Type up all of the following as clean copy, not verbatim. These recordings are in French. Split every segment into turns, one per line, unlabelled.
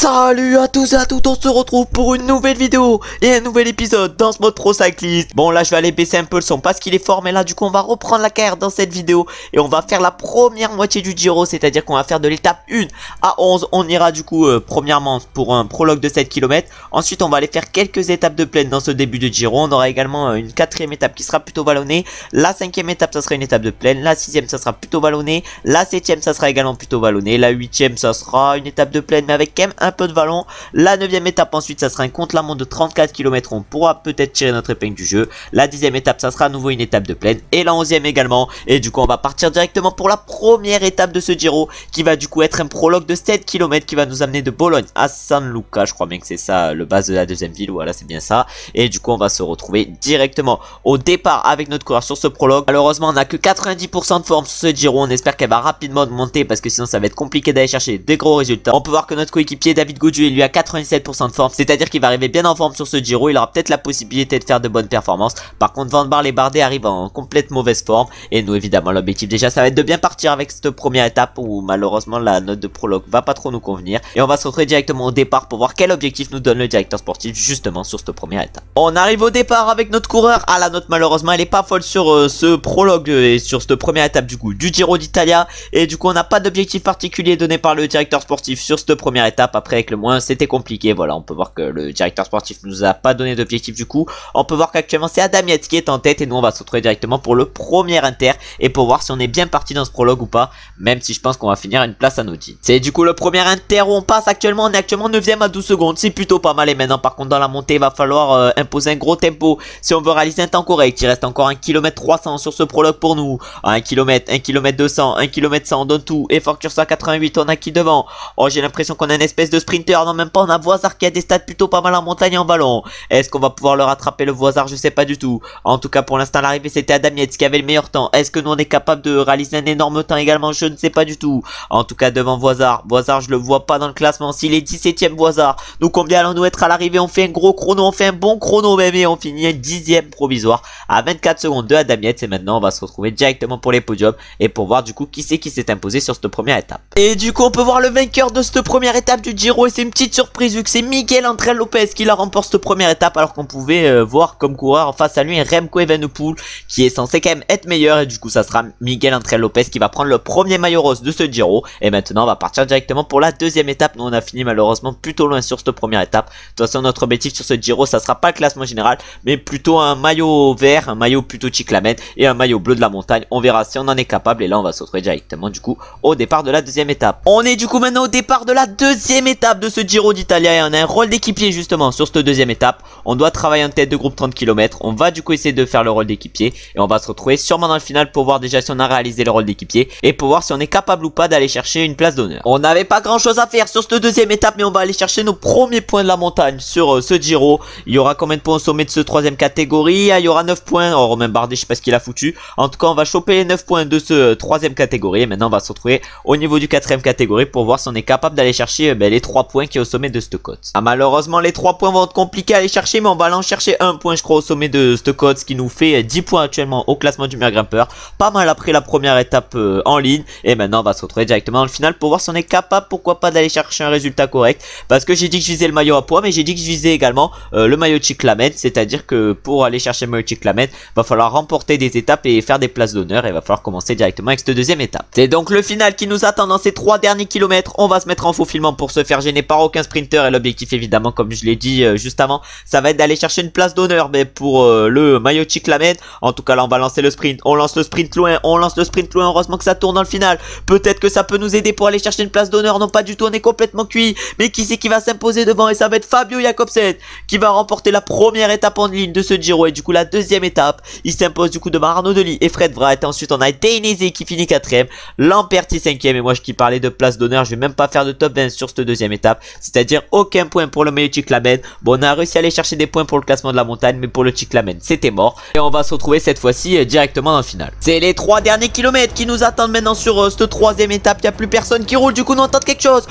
Salut à tous et à toutes, on se retrouve pour une nouvelle vidéo et un nouvel épisode dans ce mode Pro Cyclist. Bon là je vais aller baisser un peu le son parce qu'il est fort, mais là du coup on va reprendre la carrière dans cette vidéo et on va faire la première moitié du Giro, c'est-à-dire qu'on va faire de l'étape 1 à 11. On ira du coup premièrement pour un prologue de 7 km, ensuite on va aller faire quelques étapes de plaine dans ce début de Giro. On aura également une 4ème étape qui sera plutôt vallonnée, la 5ème étape ça sera une étape de plaine, la 6ème ça sera plutôt vallonnée, la 7ème ça sera également plutôt vallonnée, la 8ème ça sera une étape de plaine mais avec quand même un peu de vallon. La 9ème étape ensuite ça sera un contre-la-montre de 34 km, on pourra peut-être tirer notre épingle du jeu. La 10ème étape ça sera à nouveau une étape de plaine et la 11ème également. Et du coup on va partir directement pour la première étape de ce Giro qui va du coup être un prologue de 7 km qui va nous amener de Bologne à San Luca. Je crois bien que c'est ça le base de la deuxième ville, voilà c'est bien ça. Et du coup on va se retrouver directement au départ avec notre coureur sur ce prologue. Malheureusement on n'a que 90% de forme sur ce Giro, on espère qu'elle va rapidement monter parce que sinon ça va être compliqué d'aller chercher des gros résultats. On peut voir que notre coéquipier David Gaudu lui a 97% de forme, c'est à dire qu'il va arriver bien en forme sur ce Giro, il aura peut-être la possibilité de faire de bonnes performances. Par contre Van Baarle et Bardet arrivent en complète mauvaise forme et nous évidemment l'objectif déjà ça va être de bien partir avec cette première étape où malheureusement la note de prologue va pas trop nous convenir. Et on va se retrouver directement au départ pour voir quel objectif nous donne le directeur sportif justement sur cette première étape. On arrive au départ avec notre coureur. Ah, la note malheureusement elle est pas folle sur ce prologue et sur cette première étape du coup du Giro d'Italia. Et du coup on n'a pas d'objectif particulier donné par le directeur sportif sur cette première étape. Après avec le moins c'était compliqué, voilà on peut voir que le directeur sportif nous a pas donné d'objectif du coup. On peut voir qu'actuellement c'est Adam Yates qui est en tête et nous on va se retrouver directement pour le premier inter et pour voir si on est bien parti dans ce prologue ou pas, même si je pense qu'on va finir à une place anodine. C'est du coup le premier inter où on passe actuellement, on est actuellement 9ème à 12 secondes, c'est plutôt pas mal. Et maintenant par contre dans la montée il va falloir imposer un gros tempo si on veut réaliser un temps correct. Il reste encore 1 km 300 sur ce prologue pour nous, 1 km, 1 km 200, 1 km 100 on donne tout. Et Fortursa 88, on a qui devant? Oh j'ai l'impression qu'on a une espèce de sprinter, non même pas, on a Voisard qui a des stats plutôt pas mal en montagne et en ballon. Est-ce qu'on va pouvoir le rattraper le Voisard? Je sais pas du tout. En tout cas pour l'instant l'arrivée c'était Adam Yates qui avait le meilleur temps. Est-ce que nous on est capable de réaliser un énorme temps également? Je ne sais pas du tout. En tout cas devant Voisard je le vois pas dans le classement. S'il est 17ème Voisard, nous combien allons-nous être à l'arrivée? On fait un gros chrono, on fait un bon chrono même et on finit un 10ème provisoire à 24 secondes de Adam Yates. Et maintenant on va se retrouver directement pour les podiums et pour voir du coup qui c'est qui s'est imposé sur cette première étape. Et du coup on peut voir le vainqueur de cette première étape du Giro et c'est une petite surprise vu que c'est Miguel Ángel López qui la remporte cette première étape, alors qu'on pouvait voir comme coureur face à lui un Remco Evenepoel qui est censé quand même être meilleur. Et du coup ça sera Miguel Ángel López qui va prendre le premier maillot rose de ce Giro. Et maintenant on va partir directement pour la deuxième étape. Nous on a fini malheureusement plutôt loin sur cette première étape. De toute façon notre objectif sur ce Giro ça sera pas le classement général mais plutôt un maillot vert, un maillot plutôt cyclamen et un maillot bleu de la montagne. On verra si on en est capable et là on va se retrouver directement du coup au départ de la deuxième étape. On est du coup maintenant au départ de la deuxième étape de ce Giro d'Italia et on a un rôle d'équipier justement sur cette deuxième étape. On doit travailler en tête de groupe 30 km. On va du coup essayer de faire le rôle d'équipier et on va se retrouver sûrement dans le final pour voir déjà si on a réalisé le rôle d'équipier et pour voir si on est capable ou pas d'aller chercher une place d'honneur. On n'avait pas grand chose à faire sur cette deuxième étape mais on va aller chercher nos premiers points de la montagne sur ce Giro. Il y aura combien de points au sommet de ce troisième catégorie? Il y aura 9 points. Oh, Romain Bardet je sais pas ce qu'il a foutu. En tout cas on va choper les 9 points de ce troisième catégorie et maintenant on va se retrouver au niveau du quatrième catégorie pour voir si on est capable d'aller chercher les 3 points qui est au sommet de cette côte. Ah, malheureusement les 3 points vont être compliqués à aller chercher mais on va aller en chercher un point je crois au sommet de cette côte, ce qui nous fait 10 points actuellement au classement du meilleur grimpeur. Pas mal après la première étape en ligne et maintenant on va se retrouver directement dans le final pour voir si on est capable pourquoi pas d'aller chercher un résultat correct, parce que j'ai dit que je visais le maillot à poids mais j'ai dit que je visais également le maillot cyclamen, c'est à dire que pour aller chercher le maillot cyclamen va falloir remporter des étapes et faire des places d'honneur et va falloir commencer directement avec cette deuxième étape. C'est donc le final qui nous attend dans ces 3 derniers kilomètres. On va se mettre en faufilement pour se faire gêner par aucun sprinter et l'objectif évidemment comme je l'ai dit juste avant ça va être d'aller chercher une place d'honneur mais pour le maillot cyclamen. En tout cas là on va lancer le sprint, on lance le sprint loin, heureusement que ça tourne dans le final, peut-être que ça peut nous aider pour aller chercher une place d'honneur. Non pas du tout, on est complètement cuit, mais qui c'est qui va s'imposer devant? Et ça va être Fabio Jakobsen qui va remporter la première étape en ligne de ce Giro et du coup la deuxième étape il s'impose du coup devant Arnaud Delis et Fred Wright. Ensuite on a Dainese qui finit 4ème, Lamperti 5ème et moi qui parlais de place d'honneur je vais même pas faire de top 20 sur cette deuxième étape, c'est à dire aucun point pour le maillot cyclamen. Bon on a réussi à aller chercher des points pour le classement de la montagne mais pour le cyclamen c'était mort et on va se retrouver cette fois-ci directement dans le final. C'est les 3 derniers kilomètres qui nous attendent maintenant sur cette troisième étape. Il n'y a plus personne qui roule, du coup nous on tente quelque chose,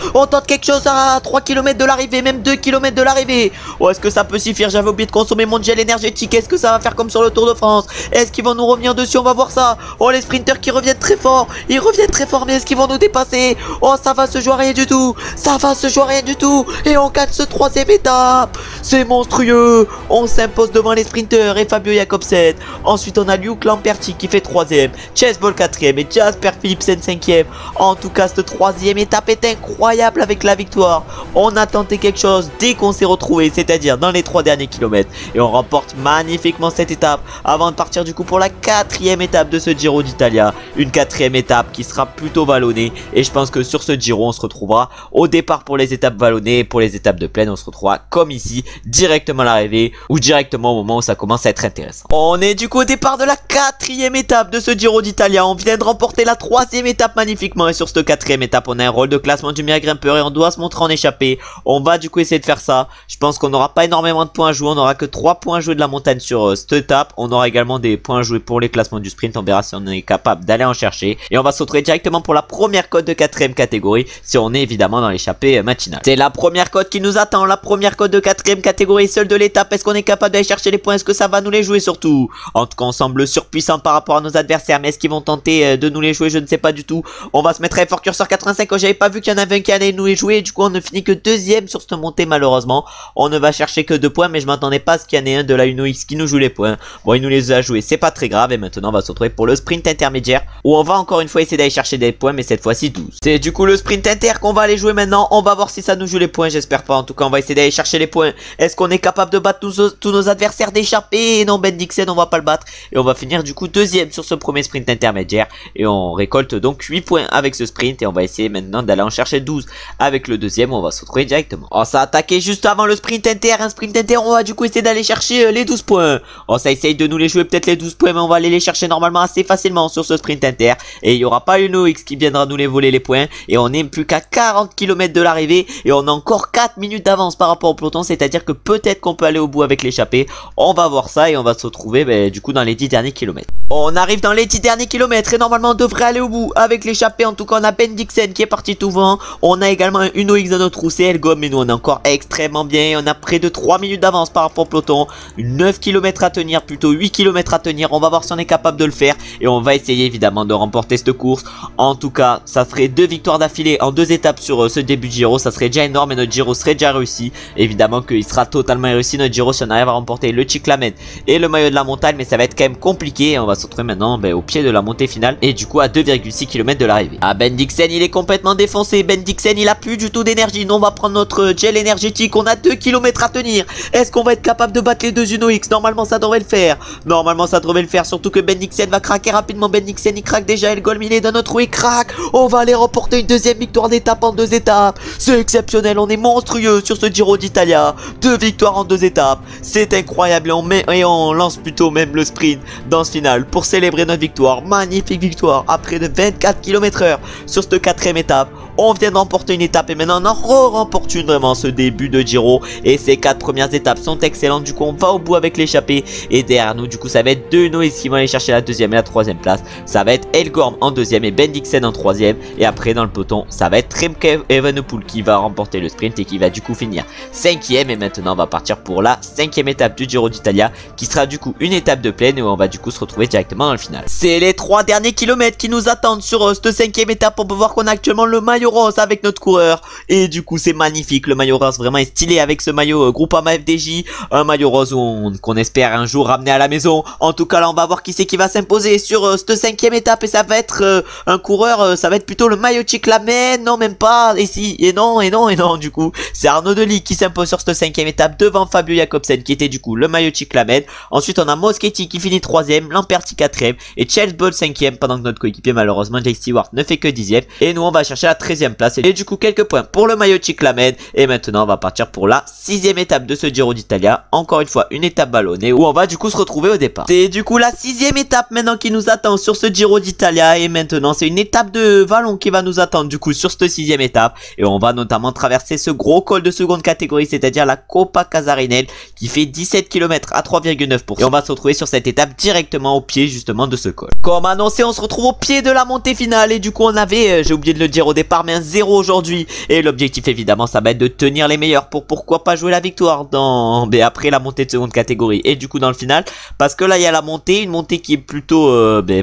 à 3 km de l'arrivée, même 2 km de l'arrivée. Oh est-ce que ça peut suffire? J'avais oublié de consommer mon gel énergétique. Est-ce que ça va faire comme sur le Tour de France? Est-ce qu'ils vont nous revenir dessus? On va voir ça. Oh les sprinters qui reviennent très fort, ils reviennent très fort mais est-ce qu'ils vont nous dépasser? Oh ça va se jouer à rien du tout, ça va se joue à rien du tout et on gagne ce troisième étape. C'est monstrueux. On s'impose devant les sprinters et Fabio Jakobsen. Ensuite on a Luke Lamperti qui fait troisième, Chase Ball quatrième et Jasper Philipsen cinquième. En tout cas cette troisième étape est incroyable avec la victoire. On a tenté quelque chose dès qu'on s'est retrouvé, c'est-à-dire dans les 3 derniers kilomètres. Et on remporte magnifiquement cette étape avant de partir du coup pour la 4e étape de ce Giro d'Italia. Une 4e étape qui sera plutôt vallonnée. Et je pense que sur ce Giro on se retrouvera au départ pour les étapes vallonnées. Et pour les étapes de plaine on se retrouvera comme ici, directement à l'arrivée ou directement au moment où ça commence à être intéressant. On est du coup au départ de la 4e étape de ce Giro d'Italia. On vient de remporter la 3e étape magnifiquement. Et sur cette 4e étape on a un rôle de classement du meilleur grimpeur et on doit se montrer en échappée. On va du coup essayer de faire ça. Je pense qu'on n'aura pas énormément de points à jouer. On n'aura que 3 points à jouer de la montagne sur cette étape. On aura également des points à jouer pour les classements du sprint. On verra si on est capable d'aller en chercher. Et on va se retrouver directement pour la première cote de 4e catégorie. Si on est évidemment dans l'échappée matinale. C'est la première cote qui nous attend. La première cote de 4e catégorie, seule de l'étape. Est-ce qu'on est capable d'aller chercher les points? Est-ce que ça va nous les jouer surtout? En tout cas on semble surpuissant par rapport à nos adversaires. Mais est-ce qu'ils vont tenter de nous les jouer? Je ne sais pas du tout. On va se mettre à effort curseur 85. Oh, j'avais pas vu qu'il y en avait un qui allait nous les jouer. Du coup on ne finit que 2e sur cette montée malheureusement. On ne va chercher que 2 points. Mais je m'attendais pas à ce qu'il y en ait un de la Uno X qui nous joue les points. Bon, il nous les a joués, c'est pas très grave. Et maintenant on va se retrouver pour le sprint intermédiaire où on va encore une fois essayer d'aller chercher des points, mais cette fois-ci 12. C'est du coup le sprint inter qu'on va aller jouer maintenant. On va voir si ça nous joue les points, j'espère pas. En tout cas on va essayer d'aller chercher les points. Est-ce qu'on est capable de battre tous nos adversaires d'échapper? Non, Bendixen on va pas le battre. Et on va finir du coup 2e sur ce premier sprint intermédiaire. Et on récolte donc 8 points avec ce sprint. Et on va essayer maintenant d'aller en chercher 12 avec le 2e. On va se retrouver directement. Oh, ça a attaqué juste avant le sprint inter. Un sprint inter, on va du coup essayer d'aller chercher les 12 points. Oh, ça essaye de nous les jouer peut-être les 12 points, mais on va aller les chercher normalement assez facilement sur ce sprint inter. Et il n'y aura pas une OX qui viendra nous les voler les points. Et on n'est plus qu'à 40 km de l'arrivée. Et on a encore 4 minutes d'avance par rapport au peloton. C'est-à-dire que peut-être qu'on peut aller au bout avec l'échappée. On va voir ça et on va se retrouver du coup dans les 10 derniers kilomètres. On arrive dans les 10 derniers kilomètres et normalement on devrait aller au bout avec l'échappée. En tout cas on a Bendixen qui est parti tout vent. On a également une OX dans notre roue, c'est Elgom. Mais nous on est encore extrêmement bien. On a près de 3 minutes d'avance par rapport au peloton. 9 km à tenir, plutôt 8 km à tenir. On va voir si on est capable de le faire. Et on va essayer évidemment de remporter cette course. En tout cas ça ferait 2 victoires d'affilée en 2 étapes sur ce début de Giro. Ça serait déjà énorme et notre Giro serait déjà réussi. Évidemment qu'il sera totalement réussi notre Giro si on arrive à remporter le cyclamen et le maillot de la montagne. Mais ça va être quand même compliqué. Et on va se retrouver maintenant au pied de la montée finale. Et du coup à 2,6 km de l'arrivée. Ah, Bendixen il est complètement défoncé. Bendixen il a plus du tout d'énergie. Nous on va prendre notre gel énergétique. On a 2 km à tenir. Est-ce qu'on va être capable de battre les 2 Uno X? Normalement ça devrait le faire. Normalement ça devrait le faire. Surtout que Bendixen va craquer rapidement. Bendixen il craque déjà. El Golm il est dans notre roue, il craque. On va aller remporter une 2e victoire d'étape en 2 étapes. C'est exceptionnel. On est monstrueux sur ce Giro d'Italia. 2 victoires en 2 étapes. C'est incroyable. Et on lance plutôt même le sprint dans ce final pour célébrer notre victoire. Magnifique victoire à près de 24 km/h sur cette 4e étape. On vient de remporter une étape et maintenant on en remporte une vraiment ce début de Giro. Et ces 4 premières étapes sont excellentes. Du coup on va au bout avec l'échappée. Et derrière nous du coup ça va être 2 Uno X qui vont aller chercher la 2e et la 3e place. Ça va être Elgorm en 2e et Bendixen en 3e. Et après dans le peloton ça va être Remke Evenepoel qui va remporter le sprint et qui va du coup finir 5e. Et maintenant on va partir pour la 5e étape du Giro d'Italia qui sera du coup une étape de plaine où on va du coup se retrouver directement dans le final. C'est les 3 derniers kilomètres qui nous attendent sur cette 5e étape. On peut voir qu'on a actuellement le maillot rose avec notre coureur. Et du coup c'est magnifique. Le maillot rose vraiment est stylé avec ce maillot Groupama FDJ. Un maillot rose qu'on espère un jour ramener à la maison. En tout cas là on va voir qui c'est qui va s'imposer sur cette 5e étape. Et ça va être un coureur, ça va être plutôt le maillot cyclamen. Non même pas. Et si, et non, et non, et non. Du coup c'est Arnaud Delis qui s'impose sur cette 5e étape devant Fabio Jakobsen qui était du coup le maillot cyclamen. Ensuite on a Moschetti qui finit 3e, Lamperti 4e et Chase Ball 5e. Pendant que notre coéquipier malheureusement Jake Stewart ne fait que 10e. Et nous on va chercher la 13e place. Et du coup quelques points pour le maillot cyclamen. Et maintenant on va partir pour la 6e étape de ce Giro d'Italia. Encore une fois une étape ballonnée où on va du coup se retrouver au départ. C'est du coup la 6e étape maintenant qui nous attend sur ce Giro d'Italia. Et maintenant c'est une étape de vallon qui va nous attendre du coup sur cette 6e étape. Et on va notamment traverser ce gros col de seconde catégorie, c'est-à-dire la Coppa Casarinel qui fait 17 km à 3,9%. Et on va se retrouver sur cette étape directement au pied justement de ce col. Comme annoncé on se retrouve au pied de la montée finale. Et du coup on avait, j'ai oublié de le dire au départ, farmer un 0 aujourd'hui. Et l'objectif évidemment ça va être de tenir les meilleurs pour pourquoi pas jouer la victoire après la montée de seconde catégorie. Et du coup dans le final, parce que là il y a la montée, une montée qui est plutôt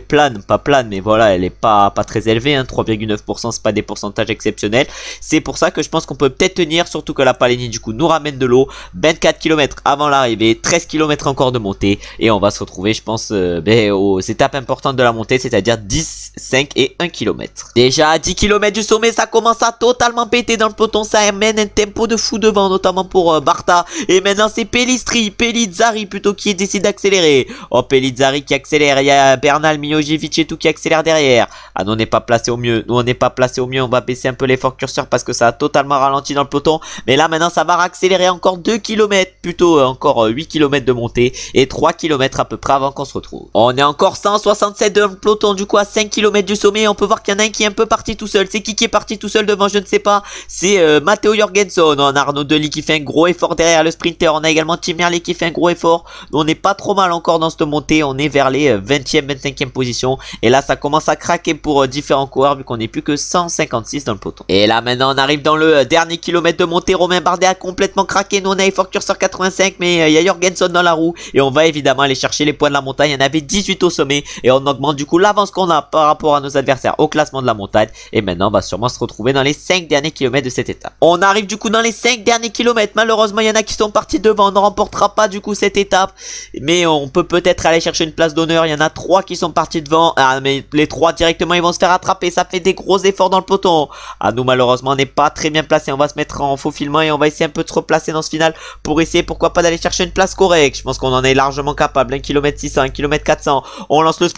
plane, pas plane, mais voilà, elle est pas très élevée, hein, 3,9%, c'est pas des pourcentages exceptionnels. C'est pour ça que je pense qu'on peut peut-être tenir, surtout que la Palénie du coup nous ramène de l'eau, 24 km avant l'arrivée, 13 km encore de montée, et on va se retrouver je pense aux étapes importantes de la montée, c'est-à-dire 10, 5 et 1 km. Déjà à 10 km du sommet, ça commence à totalement péter dans le peloton, ça amène un tempo de fou devant, notamment pour Barta, et maintenant c'est Pellizzari plutôt qui décide d'accélérer. Oh, Pellizzari qui accélère, il y a Bernal, Mijojevic et tout qui accélère derrière. Ah, nous on n'est pas placé au mieux, on va baisser un peu l'effort curseur parce que ça a totalement ralenti dans le peloton, mais là maintenant ça va accélérer encore 2 km, plutôt encore 8 km de montée et 3 km à peu près avant qu'on se retrouve. On est encore 167 dans le peloton, du coup à 5 km du sommet, on peut voir qu'il y en a un qui est un peu parti tout seul. C'est qui est parti tout seul devant, je ne sais pas, c'est Matteo Jorgenson. On a Arnaud Delis qui fait un gros effort derrière le sprinter, on a également Tim Merlier qui fait un gros effort. Nous, on n'est pas trop mal encore dans cette montée, on est vers les 20e, 25e position, et là ça commence à craquer pour différents coureurs vu qu'on n'est plus que 156 dans le peloton. Et là maintenant on arrive dans le dernier kilomètre de montée, Romain Bardet a complètement craqué, nous on a effort curseur 85, mais il y a Jorgenson dans la roue, et on va évidemment aller chercher les points de la montagne. Il y en avait 18 au sommet, et on augmente du coup l'avance qu'on a par rapport à nos adversaires au classement de la montagne, et maintenant on va sûrement se retrouver dans les 5 derniers kilomètres de cette étape. On arrive du coup dans les 5 derniers kilomètres, malheureusement il y en a qui sont partis devant, on ne remportera pas du coup cette étape, mais on peut peut-être aller chercher une place d'honneur. Il y en a 3 qui sont partis devant, mais les 3 directement ils vont se faire attraper, ça fait des gros efforts dans le peloton. Nous malheureusement on n'est pas très bien placé, on va se mettre en faufilement et on va essayer un peu de se replacer dans ce final pour essayer pourquoi pas d'aller chercher une place correcte. Je pense qu'on en est largement capable, 1 km 600, 1 km 400, on lance le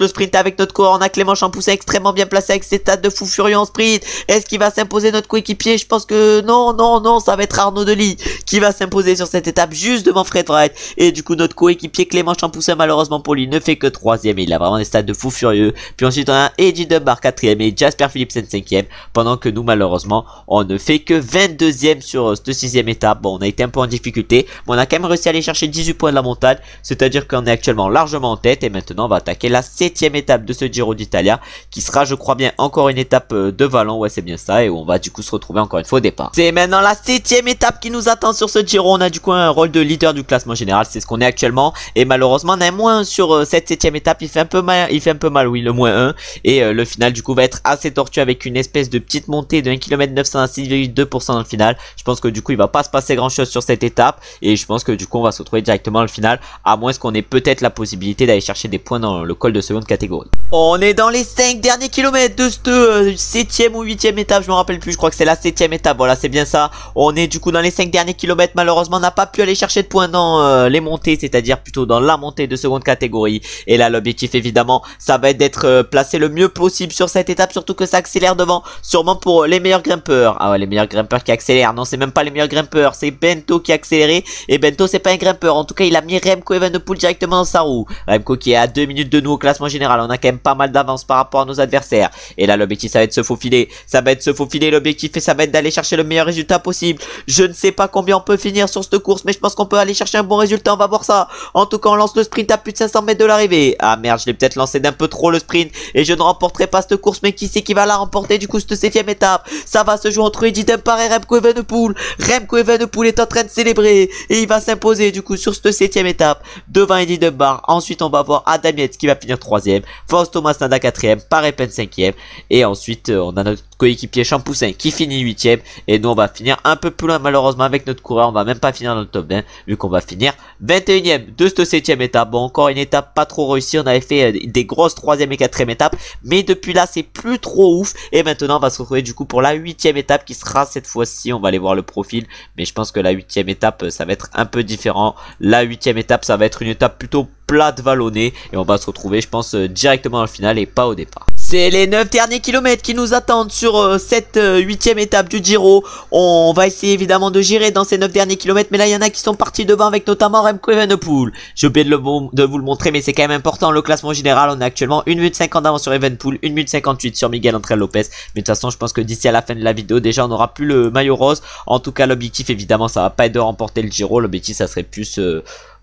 sprint avec notre coureur, on a Clément Champoussin extrêmement bien placé avec ses stats de fou furieux en sprint. Est-ce qu'il va s'imposer notre coéquipier? Je pense que non, ça va être Arnaud Delis qui va s'imposer sur cette étape juste devant Fred Wright, et du coup notre coéquipier Clément Champoussin malheureusement pour lui ne fait que 3ème, et il a vraiment des stats de fou furieux. Puis ensuite on a Eddie Dunbar 4ème et Jasper Philipsen 5ème, pendant que nous malheureusement on ne fait que 22ème sur cette 6ème étape. Bon, on a été un peu en difficulté, mais on a quand même réussi à aller chercher 18 points de la montagne, c'est-à-dire qu'on est actuellement largement en tête, et maintenant on va attaquer la 7ème étape de ce Giro d'Italia, qui sera je crois bien encore une étape de Vallon, ouais c'est bien ça, et où on va du coup se retrouver encore une fois au départ. C'est maintenant la 7ème étape qui nous attend sur ce Giro, on a du coup un rôle de leader du classement général, c'est ce qu'on est actuellement, et malheureusement on a un moins sur cette 7ème étape, il fait un peu mal, oui, le moins 1, et le final du coup va être assez tortueux avec une espèce de petite montée de 1 km 900 à 6,2% dans le final. Je pense que du coup il va pas se passer grand chose sur cette étape, et je pense que du coup on va se retrouver directement dans le final, à moins qu'on ait peut-être la possibilité d'aller chercher des points dans le col de seconde catégorie. On est dans les 5 derniers kilomètres de cette 7ème ou 8ème étape, je me rappelle plus, je crois que c'est la 7ème étape, voilà c'est bien ça. On est du coup dans les 5 derniers kilomètres, malheureusement on n'a pas pu aller chercher de points dans les montées, c'est-à-dire plutôt dans la montée de seconde catégorie, et là l'objectif évidemment ça va être d'être placé le mieux possible sur cette étape, surtout que ça accélère devant, sûrement pour les meilleurs grimpeurs. Ah ouais, les meilleurs grimpeurs qui accélèrent, non c'est même pas les meilleurs grimpeurs, c'est Bento qui a accéléré, et Bento c'est pas un grimpeur, en tout cas il a mis Remco Evenepoel directement dans sa roue. Remco qui est à 2 minutes de nous au classement général, on a quand même pas mal d'avance par rapport à nos adversaires, et là l'objectif ça va être de se faufiler, l'objectif, et ça va être d'aller chercher le meilleur résultat possible. Je ne sais pas combien on peut finir sur cette course, mais je pense qu'on peut aller chercher un bon résultat, on va voir ça. En tout cas on lance le sprint à plus de 500 mètres de l'arrivée. Ah merde, je l'ai peut-être lancé d'un peu trop le sprint, et je ne remporterai pas cette course, mais qui c'est qui va la remporter du coup cette 7ème étape? Ça va se jouer entre Eddie Dunbar et Remco Evenepoel. Remco Evenepoel est en train de célébrer, et il va s'imposer du coup sur cette 7ème étape devant Eddie Dunbar. Ensuite on va voir Adam Yates qui va finir 3ème, Fausto Masnada 4ème, Paré-Pen 5ème, et ensuite on a notre coéquipier Champoussin qui finit 8ème, et nous on va finir un peu plus loin malheureusement avec notre coureur, on va même pas finir dans le top 20 vu qu'on va finir 21ème de cette 7ème étape. Bon, encore une étape pas trop réussie, on avait fait des grosses 3ème et 4ème étapes, mais depuis là c'est plus trop ouf, et maintenant on va se retrouver du coup pour la 8ème étape qui sera cette fois-ci, on va aller voir le profil, mais je pense que la 8ème étape ça va être un peu différent. La 8ème étape ça va être une étape plutôt plate vallonnée, et on va se retrouver je pense directement dans le final et pas au départ. C'est les 9 derniers kilomètres qui nous attendent sur cette 8ème étape du Giro. On va essayer évidemment de gérer dans ces 9 derniers kilomètres, mais là il y en a qui sont partis devant avec notamment Remco Evenepoel. J'ai oublié de vous le montrer, mais c'est quand même important, le classement général, on est actuellement 1 minute 50 d'avance sur Evenepoel, 1 minute 58 sur Miguel Ángel Lopez, mais de toute façon je pense que d'ici à la fin de la vidéo déjà on n'aura plus le maillot rose. En tout cas l'objectif évidemment ça va pas être de remporter le Giro, l'objectif ça serait plus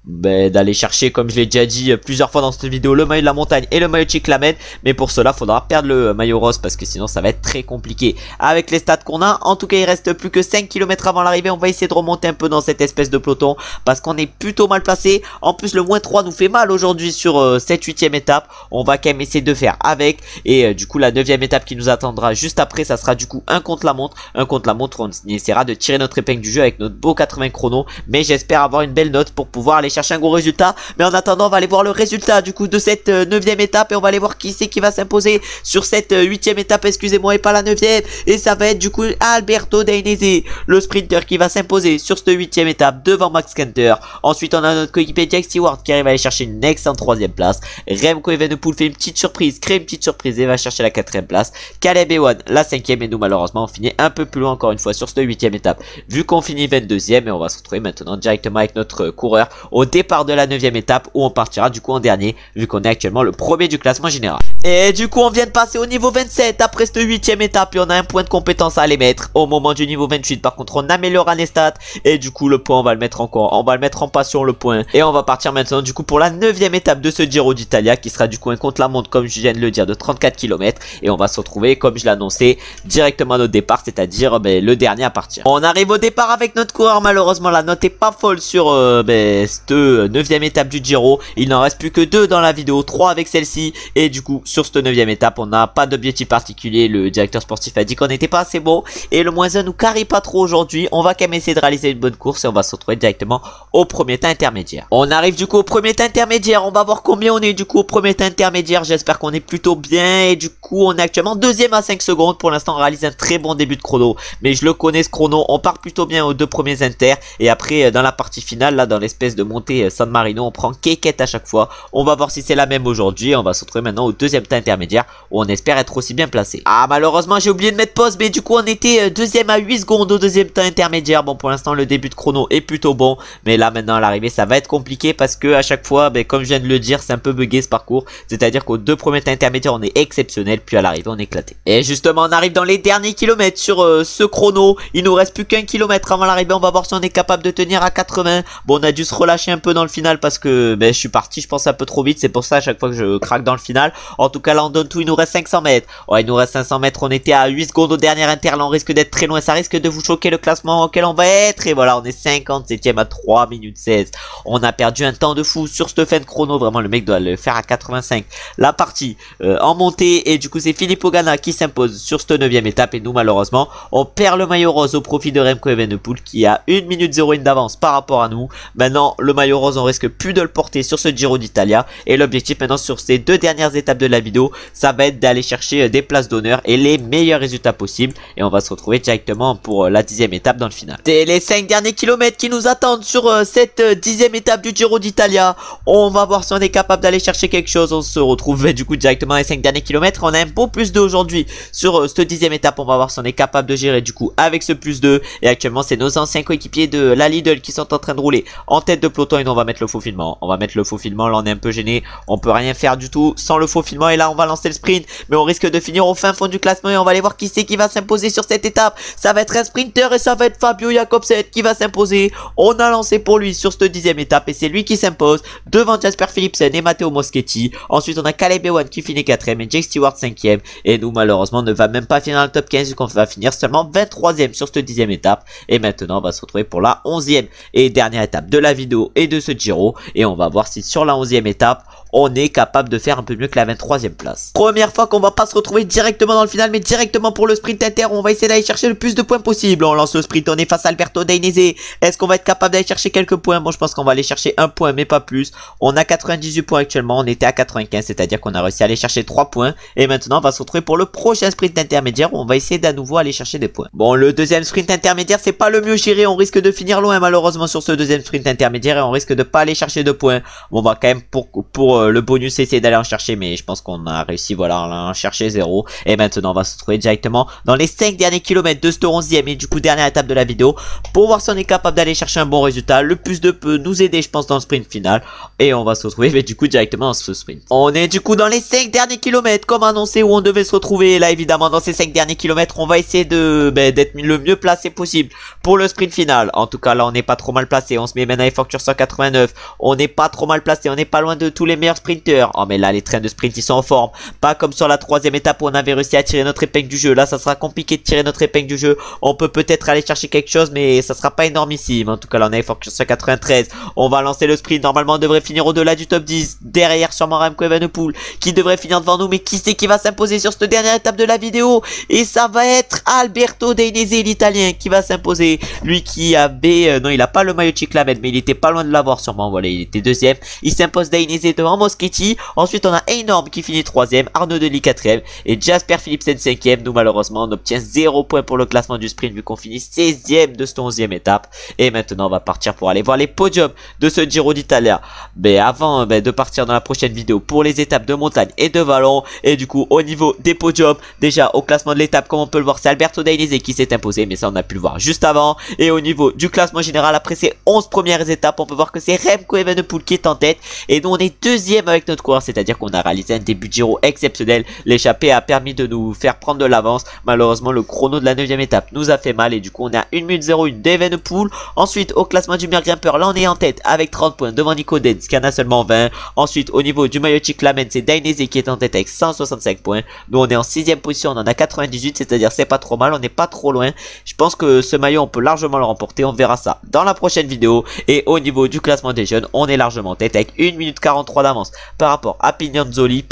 d'aller chercher, comme je l'ai déjà dit plusieurs fois dans cette vidéo, le maillot de la montagne et le maillot de cyclamen. Mais pour cela, faudra perdre le maillot rose parce que sinon ça va être très compliqué avec les stats qu'on a. En tout cas, il reste plus que 5 km avant l'arrivée. On va essayer de remonter un peu dans cette espèce de peloton parce qu'on est plutôt mal placé. En plus, le moins 3 nous fait mal aujourd'hui sur cette 8ème étape. On va quand même essayer de faire avec. Et du coup, la 9ème étape qui nous attendra juste après, ça sera du coup un contre la montre. Un contre la montre, on essaiera de tirer notre épingle du jeu avec notre beau 80 chrono. Mais j'espère avoir une belle note pour pouvoir aller chercher un gros résultat. Mais en attendant, on va aller voir le résultat du coup de cette 9ème étape. Et on va aller voir qui c'est qui va s'imposer sur cette 8ème étape, excusez-moi, et pas la 9ème. Et ça va être du coup Alberto Dainese, le sprinter, qui va s'imposer sur cette 8ème étape devant Max Kenter. Ensuite, on a notre coéquipier Jack Stewart qui arrive à aller chercher une excellente 3ème place. Remco Evenepoel fait une petite surprise, crée une petite surprise et va chercher la 4ème place. Caleb Ewan la 5ème, et nous malheureusement on finit un peu plus loin encore une fois sur cette 8ème étape vu qu'on finit 22ème. Et on va se retrouver maintenant directement avec notre coureur au départ de la 9ème étape où on partira du coup en dernier vu qu'on est actuellement le premier du classement général. Et du coup on vient de passer au niveau 27 après cette 8ème étape et on a un point de compétence à aller mettre au moment du niveau 28. Par contre on améliore les stats et du coup le point on va le mettre encore, on va le mettre en passion le point. Et on va partir maintenant du coup pour la 9ème étape de ce Giro d'Italia qui sera du coup un contre la montre comme je viens de le dire de 34 km. Et on va se retrouver comme je l'ai annoncé directement à notre départ, c'est-à-dire le dernier à partir. On arrive au départ avec notre coureur, malheureusement la note est pas folle sur cette 9ème étape du Giro. Il n'en reste plus que 2 dans la vidéo, 3 avec celle-ci. Et du coup sur cette 9ème étape on n'a pas d'objectif particulier, le directeur sportif a dit qu'on n'était pas assez bon et le moins 1 nous carie pas trop aujourd'hui. On va quand même essayer de réaliser une bonne course et on va se retrouver directement au premier temps intermédiaire. On arrive du coup au premier temps intermédiaire, on va voir combien on est du coup au premier temps intermédiaire. J'espère qu'on est plutôt bien et du coup on est actuellement 2ème à 5 secondes. Pour l'instant on réalise un très bon début de chrono, mais je le connais ce chrono, on part plutôt bien aux 2 premiers inter et après dans la partie finale là dans l'espèce de montée San Marino on prend Keket à chaque fois. On va voir si c'est la même aujourd'hui. On va se retrouver maintenant au 2ème temps intermédiaire où on espère être aussi bien placé. Ah malheureusement j'ai oublié de mettre pause, mais du coup on était 2ème à 8 secondes au 2ème temps intermédiaire. Bon pour l'instant le début de chrono est plutôt bon, mais là maintenant à l'arrivée ça va être compliqué parce que à chaque fois comme je viens de le dire c'est un peu bugué ce parcours, c'est à dire qu'aux 2 premiers temps intermédiaires on est exceptionnel, puis à l'arrivée on est éclaté. Et justement on arrive dans les derniers kilomètres sur ce chrono. Il nous reste plus qu'un kilomètre avant l'arrivée, on va voir si on est capable de tenir à 80. Bon on a dû se relâcher un peu dans le final parce que je suis parti je pense un peu trop vite, c'est pour ça à chaque fois que je craque dans le final. En tout cas là on donne tout, il nous reste 500 mètres. Ouais il nous reste 500 mètres, on était à 8 secondes au dernier inter, là on risque d'être très loin, ça risque de vous choquer le classement auquel on va être. Et voilà on est 57ème à 3 minutes 16. On a perdu un temps de fou sur cette fin de chrono, vraiment le mec doit le faire à 85. La partie en montée et du coup c'est Filippo Ganna qui s'impose sur cette 9ème étape et nous malheureusement on perd le maillot rose au profit de Remco Evenepoel qui a 1 minute 01 d'avance par rapport à nous. Maintenant le maillot rose on risque plus de le porter sur ce Giro d'Italia et l'objectif maintenant sur ces 2 dernières étapes de la vidéo ça va être d'aller chercher des places d'honneur et les meilleurs résultats possibles et on va se retrouver directement pour la 10ème étape dans le final. C'est les 5 derniers kilomètres qui nous attendent sur cette 10ème étape du Giro d'Italia. On va voir si on est capable d'aller chercher quelque chose. On se retrouve du coup directement les 5 derniers kilomètres. On a un beau plus 2 aujourd'hui sur cette 10ème étape. On va voir si on est capable de gérer du coup avec ce plus 2. Et actuellement c'est nos anciens coéquipiers de la Lidl qui sont en train de rouler en tête de peloton et nous on va mettre le faufilement. On va mettre le faufilement, là on est un peu gêné, on peut rien faire du tout sans le faufilement et là on va lancer le sprint, mais on risque de finir au fin fond du classement et on va aller voir qui c'est qui va s'imposer sur cette étape. Ça va être un sprinter et ça va être Fabio Jakobsen qui va s'imposer. On a lancé pour lui sur cette 10ème étape et c'est lui qui s'impose devant Jasper Philipsen et Matteo Moschetti. Ensuite on a Caleb Ewan qui finit 4ème et Jake Stewart 5ème et nous malheureusement ne va même pas finir dans le top 15 vu qu'on va finir seulement 23ème sur cette 10ème étape. Et maintenant on va se retrouver pour la 11ème et dernière étape de la vidéo et de ce Giro et on va voir si sur la 11ème étape on est capable de faire un peu mieux que la 23ème place. Première fois qu'on va pas se retrouver directement dans le final mais directement pour le sprint inter. On va essayer d'aller chercher le plus de points possible. On lance le sprint, on est face à Alberto Dainese. Est-ce qu'on va être capable d'aller chercher quelques points? Bon je pense qu'on va aller chercher un point mais pas plus. On a 98 points actuellement, on était à 95, c'est à dire qu'on a réussi à aller chercher 3 points. Et maintenant on va se retrouver pour le prochain sprint intermédiaire où on va essayer d'à nouveau aller chercher des points. Bon le deuxième sprint intermédiaire c'est pas le mieux géré, on risque de finir loin malheureusement sur ce deuxième sprint intermédiaire et on risque de pas aller chercher de points. Bon on va quand même pour le bonus, essayer d'aller en chercher, mais je pense qu'on a réussi, voilà, à en chercher 0. Et maintenant, on va se retrouver directement dans les 5 derniers kilomètres de ce 11e et du coup, dernière étape de la vidéo pour voir si on est capable d'aller chercher un bon résultat. Le plus de peut nous aider, je pense, dans le sprint final. Et on va se retrouver, mais du coup, directement dans ce sprint. On est du coup dans les 5 derniers kilomètres, comme annoncé, où on devait se retrouver. Et là, évidemment, dans ces 5 derniers kilomètres, on va essayer de d'être le mieux placé possible pour le sprint final. En tout cas, là, on n'est pas trop mal placé. On se met maintenant à Forture 189. On n'est pas trop mal placé. On n'est pas loin de tous les meilleurs sprinteurs. Oh, mais là, les trains de sprint, ils sont en forme. Pas comme sur la 3e étape où on avait réussi à tirer notre épingle du jeu. Là, ça sera compliqué de tirer notre épingle du jeu. On peut peut-être aller chercher quelque chose, mais ça sera pas énormissime. En tout cas, là, on est Forture 193. On va lancer le sprint. Normalement, on devrait finir au-delà du top 10. Derrière, sûrement Remco Evenepoel qui devrait finir devant nous. Mais qui c'est qui va s'imposer sur cette dernière étape de la vidéo? Et ça va être Alberto Dainese, l'italien, qui va s'imposer. Lui qui avait... non, il a pas le maillot cyclamen, mais il était pas loin de l'avoir sûrement. Voilà, il était 2e. Il s'impose Dainese devant Moschetti. Ensuite, on a Enorme qui finit 3e. Arnaud Delis 4e. Et Jasper Philipsen 5e. Nous, malheureusement, on obtient 0 points pour le classement du sprint vu qu'on finit 16e de cette 11e étape. Et maintenant, on va partir pour aller voir les podiums de ce Giro d'Italia. Mais avant de partir dans la prochaine vidéo pour les étapes de montagne et de vallon. Et du coup, au niveau des podiums, déjà au classement de l'étape, comme on peut le voir, c'est Alberto Dainese qui s'est imposé. Mais ça, on a pu le voir juste avant. Et au niveau du classement général, après ces 11 premières étapes, on peut voir que c'est Remco Evenepoel qui est en tête. Et nous, on est 2e avec notre coureur. C'est-à-dire qu'on a réalisé un début de Giro exceptionnel. L'échappée a permis de nous faire prendre de l'avance. Malheureusement, le chrono de la 9e étape nous a fait mal. Et du coup, on est à 1 minute 01 d'Evenepoel. Ensuite, au classement du meilleur grimpeur, là, on est en tête avec 30 points devant Nico Denz qui en a seulement 20. Ensuite, au niveau du maillot cyclamen, c'est Dainese qui est en tête avec 165 points. Nous, on est en 6e position, on en a 98, c'est-à-dire c'est pas trop mal, on n'est pas trop loin. Je pense que ce maillot, on peut largement le remporter. On verra ça dans la prochaine vidéo. Et au niveau du classement des jeunes, on est largement en tête avec 1 minute 43 d'avance par rapport à Piganzoli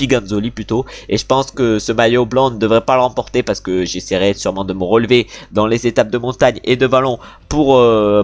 plutôt. Et je pense que ce maillot blanc ne devrait pas le remporter parce que j'essaierai sûrement de me relever dans les étapes de montagne et de vallon pour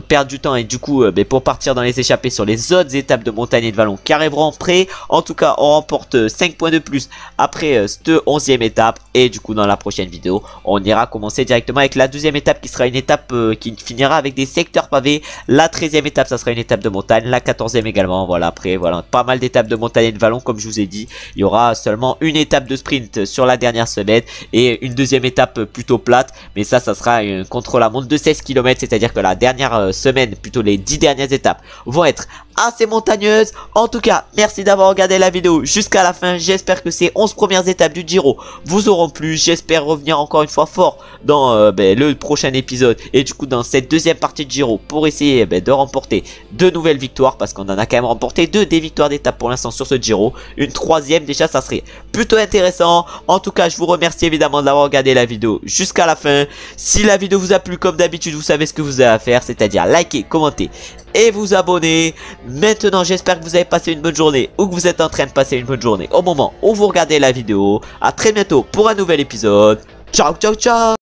perdre du temps et du coup pour partir dans les échappées sur les autres étapes de montagne et de vallon qui arriveront près. En tout cas, on remporte 5 points de plus après cette 11e étape. Et du coup, dans la prochaine vidéo, on ira commencer directement avec la 12e étape qui sera une étape qui finira avec des secteurs pavés. La 13e étape, ça sera une étape de montagne. La 14e également. Voilà, après, voilà, pas mal d'étapes de montagne et de vallon, comme je vous ai dit. Il y aura seulement une étape de sprint sur la dernière semaine et une deuxième étape plutôt plate. Mais ça sera un contre-la-montre de 16 km. C'est-à-dire que la dernière semaine, plutôt les 10 dernières étapes, vont être assez montagneuses. En tout cas, merci d'avoir regardé la vidéo jusqu'à la fin. J'espère que ces 11 premières étapes du Giro vous auront plu. J'espère revenir encore une fois fort dans le prochain épisode et du coup dans cette deuxième partie de Giro pour essayer de remporter de nouvelles victoires parce qu'on en a quand même remporté 2 des victoires d'étape pour l'instant sur ce Giro. Une 3e déjà, ça serait plutôt intéressant. En tout cas, je vous remercie évidemment d'avoir regardé la vidéo jusqu'à la fin. Si la vidéo vous a plu, comme d'habitude, vous savez ce que vous avez à faire, c'est-à-dire liker, commenter et vous abonner. Maintenant, j'espère que vous avez passé une bonne journée ou que vous êtes en train de passer une bonne journée au moment où vous regardez la vidéo. À très bientôt pour un nouvel épisode. Ciao, ciao, ciao.